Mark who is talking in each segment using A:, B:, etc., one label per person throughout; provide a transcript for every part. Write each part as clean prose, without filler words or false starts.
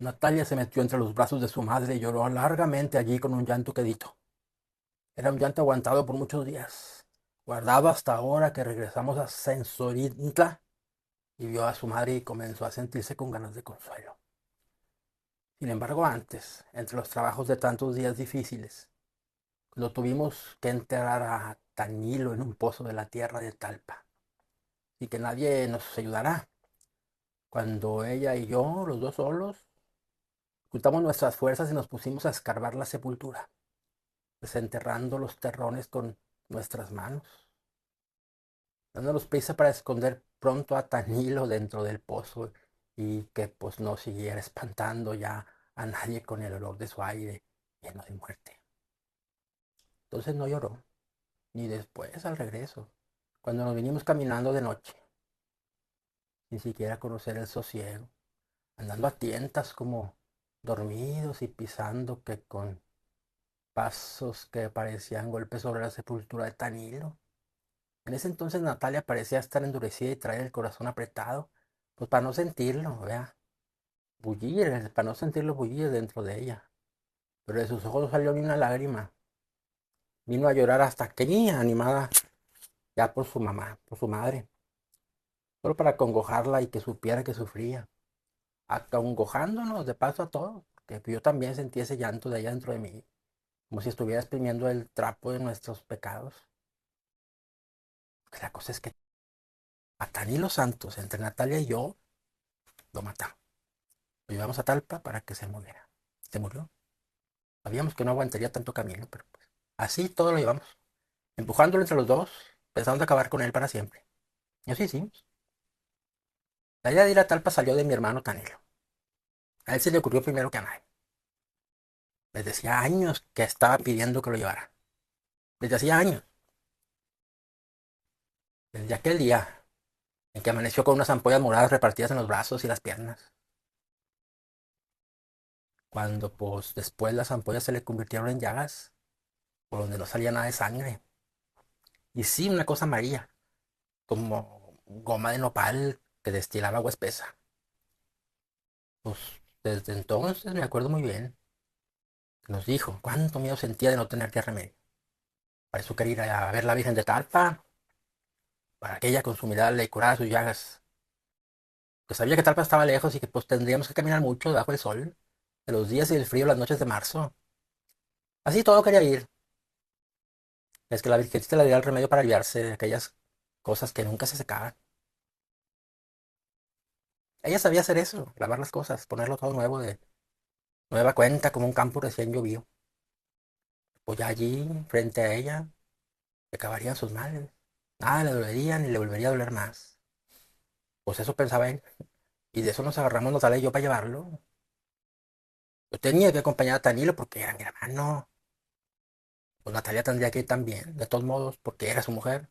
A: Natalia se metió entre los brazos de su madre y lloró largamente allí con un llanto quedito. Era un llanto aguantado por muchos días, guardado hasta ahora que regresamos a Sensorintla y vio a su madre y comenzó a sentirse con ganas de consuelo. Sin embargo, antes, entre los trabajos de tantos días difíciles, lo tuvimos que enterrar a Tanilo en un pozo de la tierra de Talpa y que nadie nos ayudará. Cuando ella y yo, los dos solos, juntamos nuestras fuerzas y nos pusimos a escarbar la sepultura, desenterrando los terrones con nuestras manos, dándonos prisa para esconder pronto a Tanilo dentro del pozo y que pues no siguiera espantando ya a nadie con el olor de su aire lleno de muerte. Entonces no lloró, ni después al regreso, cuando nos vinimos caminando de noche, sin siquiera conocer el sosiego, andando a tientas como dormidos y pisando que con pasos que parecían golpes sobre la sepultura de Tanilo. En ese entonces Natalia parecía estar endurecida y traer el corazón apretado, pues para no sentirlo, vea, bullir, para no sentirlo bullir dentro de ella. Pero de sus ojos no salió ni una lágrima. Vino a llorar hasta aquí, animada ya por su mamá, por su madre, solo para acongojarla y que supiera que sufría, acongojándonos de paso a todos, que yo también sentí ese llanto de allá dentro de mí, como si estuviera exprimiendo el trapo de nuestros pecados. La cosa es que a Tanilo Santos, entre Natalia y yo, lo matamos. Lo llevamos a Talpa para que se muriera. Se murió. Sabíamos que no aguantaría tanto camino, pero pues así todo lo llevamos, empujándolo entre los dos, pensando acabar con él para siempre. Y así hicimos. La idea de ir a Talpa salió de mi hermano Tanilo. A él se le ocurrió primero que a nadie. Desde hacía años que estaba pidiendo que lo llevara. Desde hacía años. Desde aquel día en que amaneció con unas ampollas moradas repartidas en los brazos y las piernas. Cuando pues después las ampollas se le convirtieron en llagas, por donde no salía nada de sangre. Y sí, una cosa amarilla, como goma de nopal que destilaba agua espesa. Pues desde entonces me acuerdo muy bien que nos dijo cuánto miedo sentía de no tener ya remedio. Para eso quería ir a ver la Virgen de Talpa, para que ella con su mirada le curara sus llagas. Que sabía que Talpa estaba lejos y que pues tendríamos que caminar mucho debajo del sol, de los días y del frío las noches de marzo. Así todo quería ir. Es que la Virgencita le diera el remedio para aliviarse de aquellas cosas que nunca se secaban. Ella sabía hacer eso, lavar las cosas, ponerlo todo nuevo de nueva cuenta como un campo recién llovido. Pues ya allí, frente a ella, se acabarían sus males. Nada le dolería ni le volvería a doler más. Pues eso pensaba él. Y de eso nos agarramos Natalia y yo para llevarlo. Yo tenía que acompañar a Tanilo porque era mi hermano. Pues Natalia tendría que ir también, de todos modos, porque era su mujer.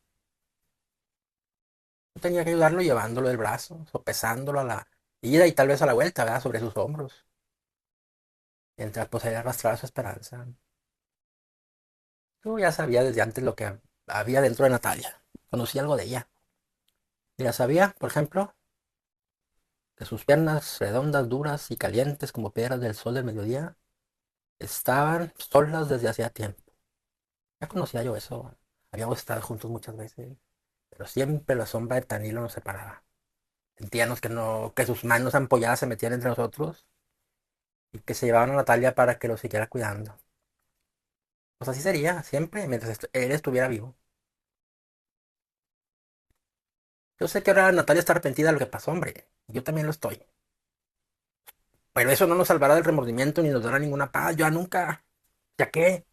A: Yo tenía que ayudarlo llevándolo del brazo, sopesándolo a la ida y tal vez a la vuelta, ¿verdad? Sobre sus hombros. Mientras pues ella arrastraba su esperanza. Yo ya sabía desde antes lo que había dentro de Natalia. Conocía algo de ella. Ya sabía, por ejemplo, que sus piernas redondas, duras y calientes como piedras del sol del mediodía estaban solas desde hacía tiempo. Ya conocía yo eso. Habíamos estado juntos muchas veces, pero siempre la sombra de Tanilo nos separaba. Sentíamos que no, que sus manos ampolladas se metían entre nosotros y que se llevaban a Natalia para que lo siguiera cuidando. Pues así sería, siempre, mientras él estuviera vivo. Yo sé que ahora Natalia está arrepentida de lo que pasó, hombre. Yo también lo estoy. Pero eso no nos salvará del remordimiento ni nos dará ninguna paz. Yo nunca. ¿Ya qué?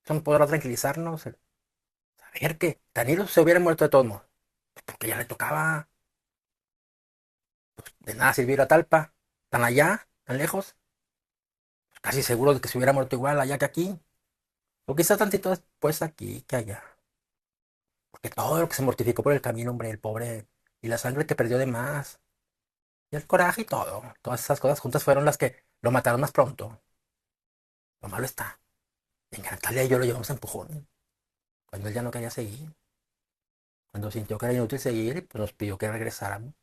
A: Eso no podrá tranquilizarnos. Saber que Danilo se hubiera muerto de todos modos. Porque ya le tocaba. De nada sirvió ir a Talpa. Tan allá, tan lejos. Casi seguro de que se hubiera muerto igual allá que aquí. O quizás tantito después aquí que allá. Porque todo lo que se mortificó por el camino, hombre, el pobre. Y la sangre que perdió de más. Y el coraje y todo. Todas esas cosas juntas fueron las que lo mataron más pronto. Lo malo está. En que Natalia y yo lo llevamos a empujón. Cuando él ya no quería seguir. Cuando sintió que era inútil seguir, pues nos pidió que regresáramos.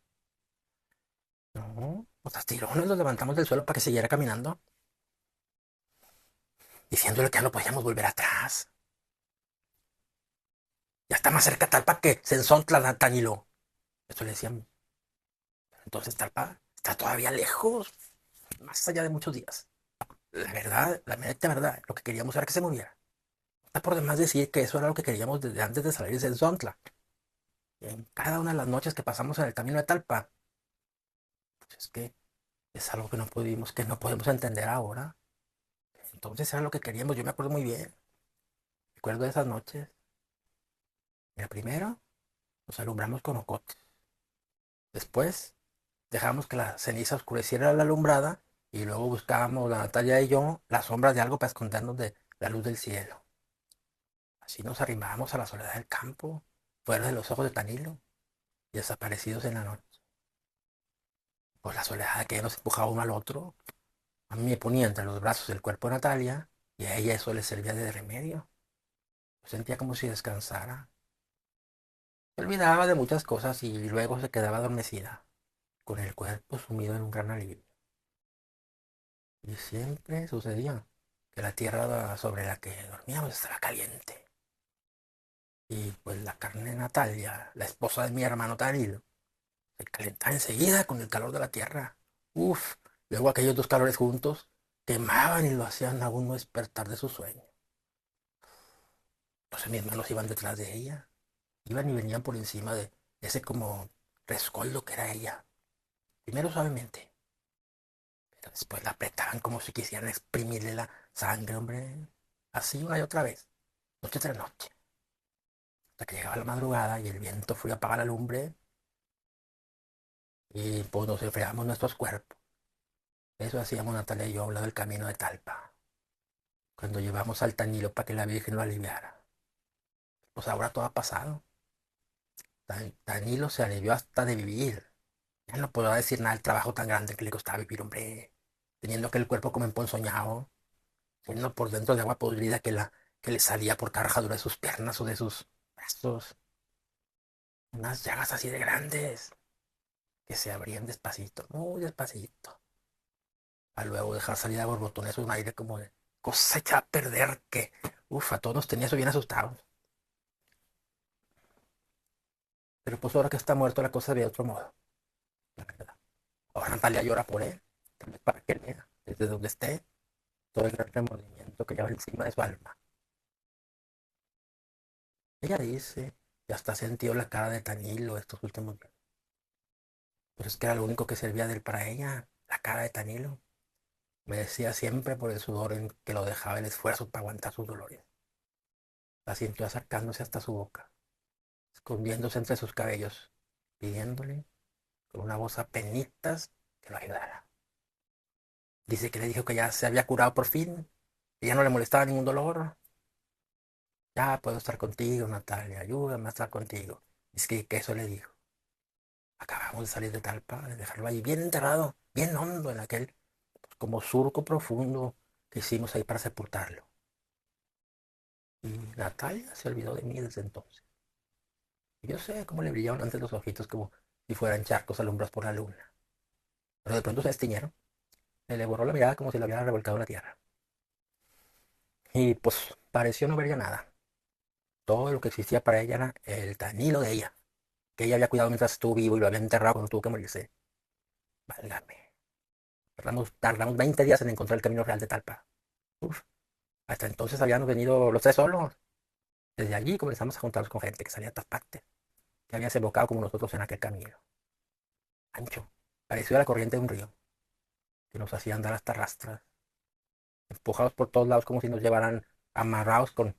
A: No, Nos tirones los levantamos del suelo para que siguiera caminando, diciéndole que ya no podíamos volver atrás. Ya está más cerca Talpa que Sensontla, Tanilo. Eso le decían. Entonces Talpa está todavía lejos, más allá de muchos días. La verdad, la mera verdad, lo que queríamos era que se moviera. Está por demás decir que eso era lo que queríamos desde antes de salir de Sensontla. En cada una de las noches que pasamos en el camino de Talpa, pues es que es algo que no podemos entender ahora. Entonces era lo que queríamos, yo me acuerdo muy bien. Recuerdo de esas noches. Mira, primero nos alumbramos con ocotes. Después dejamos que la ceniza oscureciera la alumbrada y luego buscábamos, la Natalia y yo, las sombras de algo para escondernos de la luz del cielo. Así nos arrimábamos a la soledad del campo, fuera de los ojos de Tanilo y desaparecidos en la noche. Pues la soledad que nos empujaba uno al otro. A mí me ponía entre los brazos el cuerpo de Natalia y a ella eso le servía de remedio. Yo sentía como si descansara. Se olvidaba de muchas cosas y luego se quedaba adormecida, con el cuerpo sumido en un gran alivio. Y siempre sucedía que la tierra sobre la que dormíamos estaba caliente. Y pues la carne de Natalia, la esposa de mi hermano Tarilo, se calentaba enseguida con el calor de la tierra. Uf, luego aquellos dos calores juntos quemaban y lo hacían aún no despertar de su sueño. Entonces mis manos iban detrás de ella, iban y venían por encima de ese como rescoldo que era ella. Primero suavemente, pero después la apretaban como si quisieran exprimirle la sangre, hombre. Así una y otra vez, noche tras noche, hasta que llegaba la madrugada y el viento frío apagaba la lumbre y pues nos enfriábamos nuestros cuerpos. Eso hacíamos Natalia y yo a un lado del camino de Talpa, cuando llevamos al Tanilo para que la Virgen lo aliviara. Pues ahora todo ha pasado. Danilo se alivió hasta de vivir. Ya no podrá decir nada del trabajo tan grande que le costaba vivir, hombre. Teniendo aquel cuerpo como emponzoñado, siendo por dentro de agua podrida que le salía por cada rajadura de sus piernas o de sus brazos. Unas llagas así de grandes que se abrían despacito, muy despacito. A luego dejar salir a borbotones un aire como de cosa hecha a perder que, uf, a todos nos tenía eso bien asustados. Pero pues ahora que está muerto la cosa de otro modo, la verdad. Ahora Natalia llora por él, tal vez para que él vea, desde donde esté, todo el gran remordimiento que lleva encima de su alma. Ella dice que hasta sentido la cara de Tanilo estos últimos días. Pero es que era lo único que servía de él para ella, la cara de Tanilo. Me decía siempre por el sudor en que lo dejaba el esfuerzo para aguantar sus dolores. La sintió acercándose hasta su boca, escondiéndose entre sus cabellos, pidiéndole con una voz apenitas que lo ayudara. Dice que le dijo que ya se había curado por fin, que ya no le molestaba ningún dolor. Ya puedo estar contigo, Natalia, ayúdame a estar contigo. Es que eso le dijo. Acabamos de salir de Talpa, de dejarlo ahí bien enterrado, bien hondo en aquel pues, como surco profundo que hicimos ahí para sepultarlo. Y Natalia se olvidó de mí desde entonces. Y yo sé cómo le brillaban antes los ojitos como si fueran charcos alumbrados por la luna. Pero de pronto se destiñeron. Se le borró la mirada como si la hubiera revolcado en la tierra. Y pues pareció no ver ya nada. Todo lo que existía para ella era el Danilo de ella, que ella había cuidado mientras estuvo vivo y lo había enterrado cuando tuvo que morirse. Válgame. Tardamos 20 días en encontrar el camino real de Talpa. Uf, hasta entonces habíamos venido los tres solos. Desde allí comenzamos a juntarnos con gente que salía de todas partes, que había desembocado como nosotros en aquel camino. Ancho, parecido a la corriente de un río, que nos hacía andar hasta rastras, empujados por todos lados como si nos llevaran amarrados con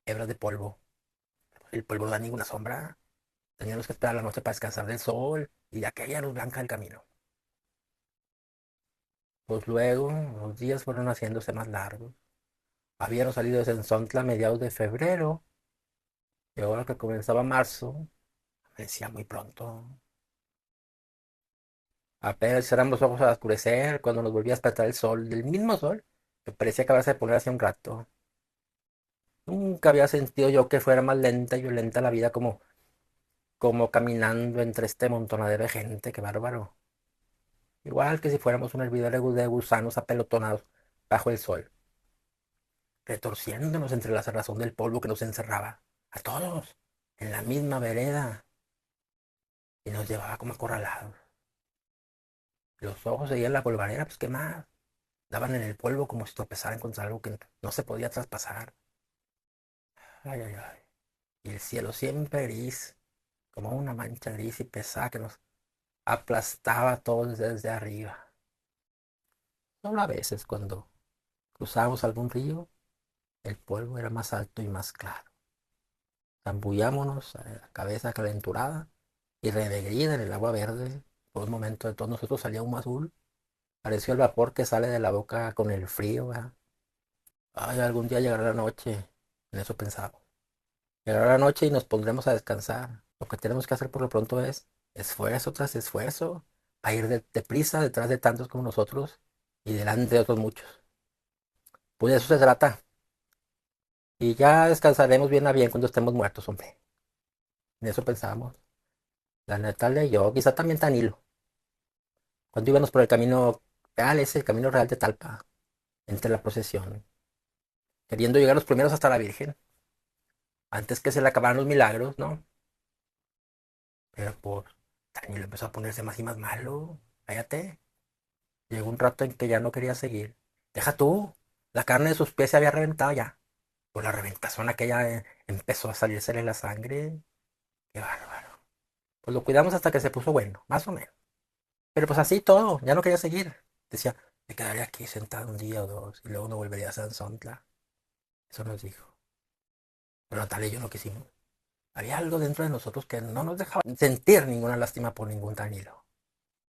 A: hebras de polvo. El polvo no da ninguna sombra. Teníamos que esperar la noche para descansar del sol y de aquella luz blanca del camino. Pues luego los días fueron haciéndose más largos. Habíamos salido de Sensontla a mediados de febrero y ahora que comenzaba marzo, parecía muy pronto. Apenas cerramos los ojos al oscurecer cuando nos volvía a despertar el sol, del mismo sol que parecía acabarse de poner hace un rato. Nunca había sentido yo que fuera más lenta y violenta la vida como caminando entre este montonadero de gente, qué bárbaro. igual que si fuéramos un hervidor de gusanos apelotonados bajo el sol, retorciéndonos entre la cerrazón del polvo que nos encerraba, a todos, en la misma vereda, y nos llevaba como acorralados. Los ojos seguían la polvareda, pues qué más, daban en el polvo como si tropezaran contra algo que no se podía traspasar. Ay, ay, ay. Y el cielo siempre gris, como una mancha gris y pesada que nos aplastaba a todos desde arriba. Solo a veces, cuando cruzábamos algún río, el polvo era más alto y más claro. Zambullámonos a la cabeza calenturada y renegrida en el agua verde. Por un momento de todos nosotros salía humo azul. Pareció el vapor que sale de la boca con el frío, ¿verdad? Ay, algún día llegará la noche. En eso pensaba. Llegará la noche y nos pondremos a descansar. Lo que tenemos que hacer por lo pronto es esfuerzo tras esfuerzo, a ir deprisa detrás de tantos como nosotros y delante de otros muchos. Pues de eso se trata. Y ya descansaremos bien a bien cuando estemos muertos, hombre. En eso pensábamos. La Natalia y yo, quizá también Tanilo. Cuando íbamos por el camino real, ese el camino real de Talpa, entre la procesión, queriendo llegar los primeros hasta la Virgen, antes que se le acabaran los milagros, ¿no? Pero por Tanilo empezó a ponerse más y más malo. Cállate. Llegó un rato en que ya no quería seguir. Deja tú. La carne de sus pies se había reventado ya. Por la reventazón aquella empezó a salírsele la sangre. Qué bárbaro. Pues lo cuidamos hasta que se puso bueno, más o menos. Pero pues así todo, ya no quería seguir. Decía, me quedaría aquí sentado un día o dos y luego no volvería a San Sontla. Eso nos dijo. Pero Natalia y yo no quisimos. Había algo dentro de nosotros que no nos dejaba sentir ninguna lástima por ningún Danilo.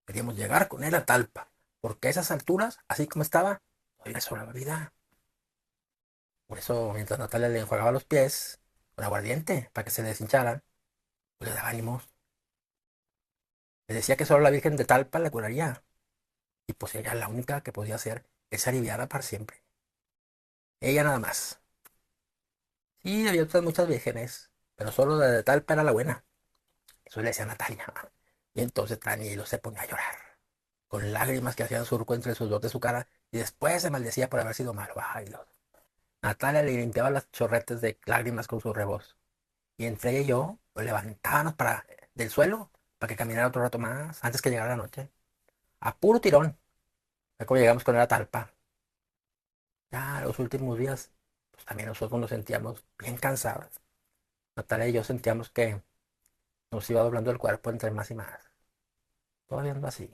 A: Queríamos llegar con él a Talpa, porque a esas alturas, así como estaba, no le sobraba vida. Por eso, mientras Natalia le enjuagaba los pies con aguardiente para que se le deshincharan, pues le daba ánimos. Le decía que solo la Virgen de Talpa la curaría. Y pues ella la única que podía hacer es aliviarla para siempre. Ella nada más. Sí, había otras muchas vírgenes, pero solo la de Talpa era la buena. Eso le decía Natalia. Y entonces Danilo se ponía a llorar, con lágrimas que hacían surco entre sus dos de su cara, y después se maldecía por haber sido malo. Ay, Natalia le limpiaba las chorretes de lágrimas con su rebozo. Y entre ella y yo lo levantábamos del suelo para que caminara otro rato más antes que llegara la noche. A puro tirón. Fue como llegamos con la Talpa. Ya los últimos días, pues también nosotros nos sentíamos bien cansados. Natalia y yo sentíamos que nos iba doblando el cuerpo entre más y más. Todavía ando así.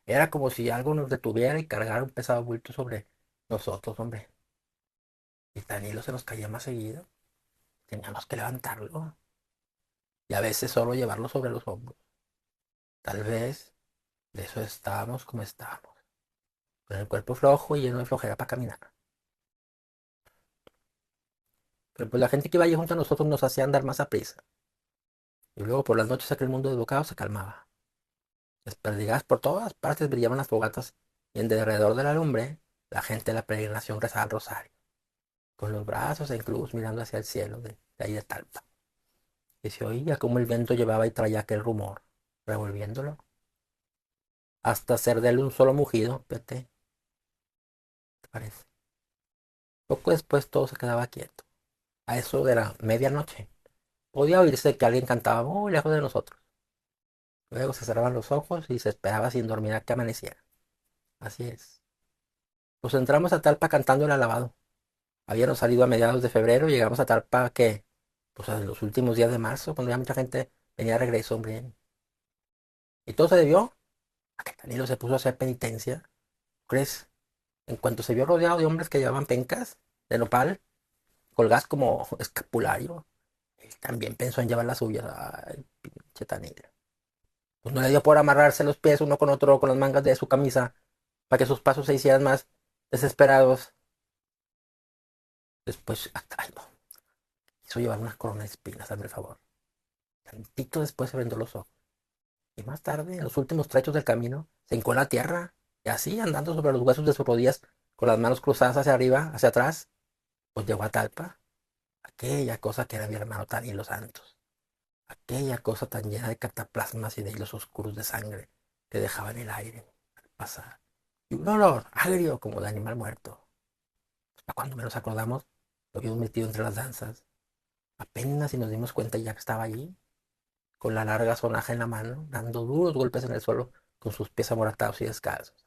A: Era como si algo nos detuviera y cargara un pesado bulto sobre nosotros, hombre. Y Danilo se nos caía más seguido. Teníamos que levantarlo. Y a veces solo llevarlo sobre los hombros. Tal vez de eso estábamos como estábamos. Con el cuerpo flojo y lleno de flojera para caminar. Pero pues la gente que iba allí junto a nosotros nos hacía andar más a prisa. Y luego por las noches aquel mundo desbocado se calmaba. Desperdigadas por todas partes brillaban las fogatas y en alrededor de la lumbre la gente de la peregrinación rezaba el rosario, con los brazos en cruz mirando hacia el cielo de ahí de Talpa. Y se oía como el viento llevaba y traía aquel rumor, revolviéndolo, hasta hacer de él un solo mugido, ¿te parece? Poco después todo se quedaba quieto. A eso de la medianoche podía oírse que alguien cantaba muy lejos de nosotros. Luego se cerraban los ojos y se esperaba sin dormir a que amaneciera. Así es. Pues entramos a Talpa cantando el alabado. Habíamos salido a mediados de febrero y llegamos a Talpa que, pues en los últimos días de marzo, cuando ya mucha gente venía de regreso, hombre. Y todo se debió a que Danilo se puso a hacer penitencia. ¿Crees? En cuanto se vio rodeado de hombres que llevaban pencas de nopal, colgadas como escapulario, él también pensó en llevar las suyas. Ay, pinche Danilo. Pues no le dio por amarrarse los pies uno con otro con las mangas de su camisa para que sus pasos se hicieran más desesperados. Después, ay, no, quiso llevar una corona de espinas, hazme el favor. Tantito después se vendó los ojos. Y más tarde, en los últimos trechos del camino, se hincó en la tierra, y así, andando sobre los huesos de sus rodillas, con las manos cruzadas hacia arriba, hacia atrás, pues llegó a Talpa, aquella cosa que era mi hermano tan y los santos, aquella cosa tan llena de cataplasmas y de hilos oscuros de sangre que dejaba en el aire. pasar. Y un olor agrio como de animal muerto. A cuando menos acordamos, lo habíamos metido entre las danzas. Apenas si nos dimos cuenta ya que estaba allí, con la larga sonaja en la mano, dando duros golpes en el suelo con sus pies amoratados y descalzos.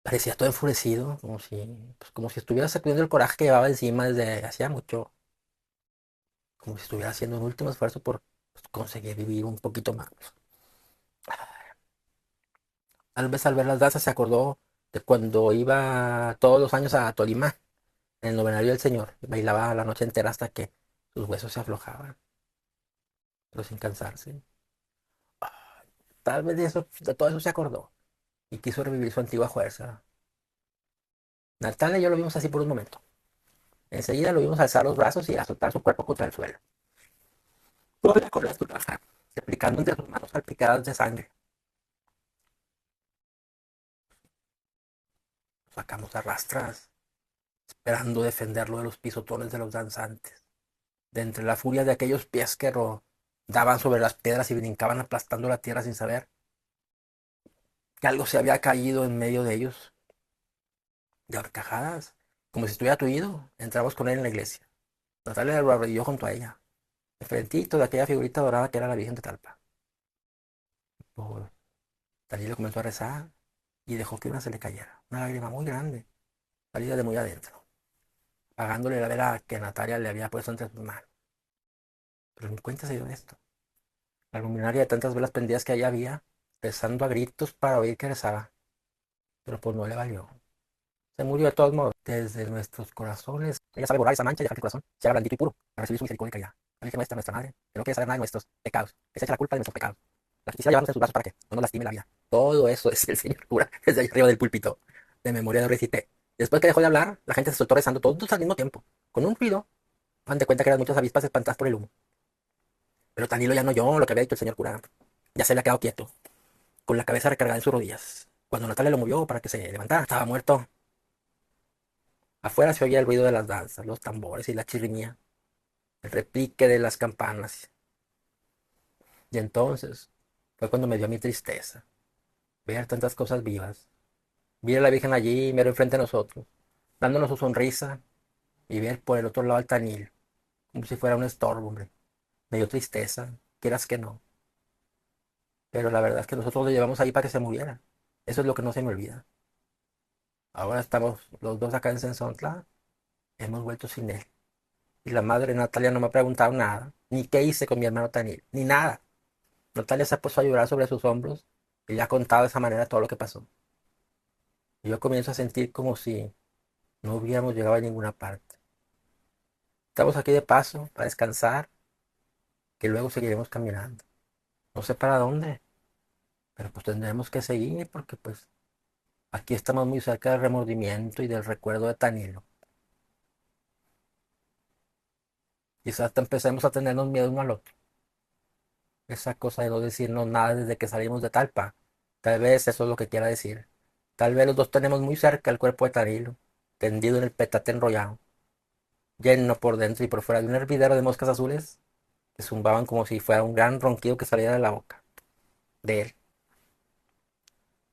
A: Parecía todo enfurecido, como si estuviera sacudiendo el coraje que llevaba encima desde hacía mucho, como si estuviera haciendo un último esfuerzo por pues, conseguir vivir un poquito más. Tal vez al ver las danzas se acordó de cuando iba todos los años a Tolima, en el novenario del Señor, y bailaba la noche entera hasta que sus huesos se aflojaban, pero sin cansarse. Tal vez de todo eso se acordó y quiso revivir su antigua fuerza. Natalia y yo lo vimos así por un momento. Enseguida lo vimos alzar los brazos y azotar su cuerpo contra el suelo. Todavía con las baja, replicando entre sus manos salpicadas de sangre. Sacamos a rastras, esperando defenderlo de los pisotones de los danzantes, de entre la furia de aquellos pies que rodaban sobre las piedras y brincaban aplastando la tierra sin saber que algo se había caído en medio de ellos, de horcajadas, como si estuviera tuido. Entramos con él en la iglesia. Natalia lo arrodilló junto a ella, enfrentito de aquella figurita dorada que era la Virgen de Talpa. Por Dalila comenzó a rezar y dejó que una se le cayera, una lágrima muy grande, salida de muy adentro, pagándole la vela que Natalia le había puesto entre sus manos. Pero ni cuenta se dio de esto. La luminaria de tantas velas prendidas que allá había, rezando a gritos para oír que rezaba, pero pues no le valió. Se murió de todos modos, desde nuestros corazones. Ella sabe borrar esa mancha y dejar que el corazón sea blandito y puro, para recibir su misericordia y caridad. La Virgen nuestra, nuestra madre, que no quiere saber nada de nuestros pecados, que se echa la culpa de nuestros pecados. La que quisiera llevarnos en sus brazos para que no nos lastime la vida. Todo eso es el Señor cura desde ahí arriba del púlpito. De memoria lo recité. Después que dejó de hablar, la gente se soltó rezando todos al mismo tiempo, con un ruido. Van de cuenta que eran muchas avispas espantadas por el humo. Pero Tanilo ya no oyó lo que había dicho el señor cura. Ya se le ha quedado quieto, con la cabeza recargada en sus rodillas. Cuando Natalia lo movió para que se levantara, estaba muerto. Afuera se oía el ruido de las danzas, los tambores y la chirrimía, el repique de las campanas. Y entonces fue cuando me dio mi tristeza, ver tantas cosas vivas. Vi a la Virgen allí, mero enfrente de nosotros, dándonos su sonrisa, y ver por el otro lado al Tanil, como si fuera un estorbo, hombre. Me dio tristeza, quieras que no. Pero la verdad es que nosotros lo llevamos ahí para que se muriera. Eso es lo que no se me olvida. Ahora estamos los dos acá en Sensontla, hemos vuelto sin él. Y la madre Natalia no me ha preguntado nada, ni qué hice con mi hermano Tanil, ni nada. Natalia se ha puesto a llorar sobre sus hombros y le ha contado de esa manera todo lo que pasó. Y yo comienzo a sentir como si no hubiéramos llegado a ninguna parte. Estamos aquí de paso para descansar, que luego seguiremos caminando. No sé para dónde, pero pues tendremos que seguir porque pues aquí estamos muy cerca del remordimiento y del recuerdo de Tanilo. Quizás hasta empecemos a tenernos miedo uno al otro. Esa cosa de no decirnos nada desde que salimos de Talpa. Tal vez eso es lo que quiera decir. Tal vez los dos tenemos muy cerca el cuerpo de Tanilo, tendido en el petate enrollado, lleno por dentro y por fuera de un hervidero de moscas azules que zumbaban como si fuera un gran ronquido que salía de la boca de él.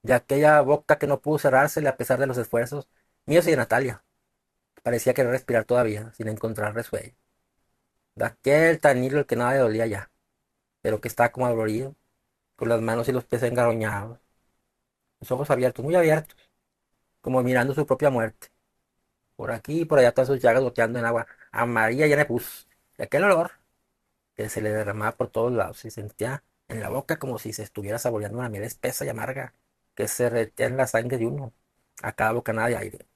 A: De aquella boca que no pudo cerrársele a pesar de los esfuerzos míos y de Natalia. Parecía querer respirar todavía, sin encontrar resuello. De aquel Tanilo el que nada le dolía ya, pero que estaba como dolorido, con las manos y los pies engaroñados, los ojos abiertos, muy abiertos, como mirando su propia muerte. Por aquí y por allá todas sus llagas goteando en agua amarilla llena de pus. Y aquel olor que se le derramaba por todos lados. Se sentía en la boca como si se estuviera saboreando una miel espesa y amarga que se retía en la sangre de uno a cada bocanada de aire.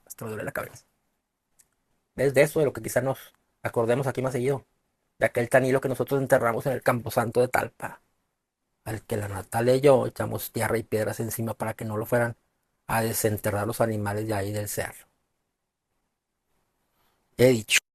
A: Hasta me duele la cabeza. Es de eso de lo que quizás nos acordemos aquí más seguido. De aquel Tanilo que nosotros enterramos en el camposanto de Talpa. Al que la Natalia y yo echamos tierra y piedras encima para que no lo fueran a desenterrar los animales de ahí del cerro. He dicho.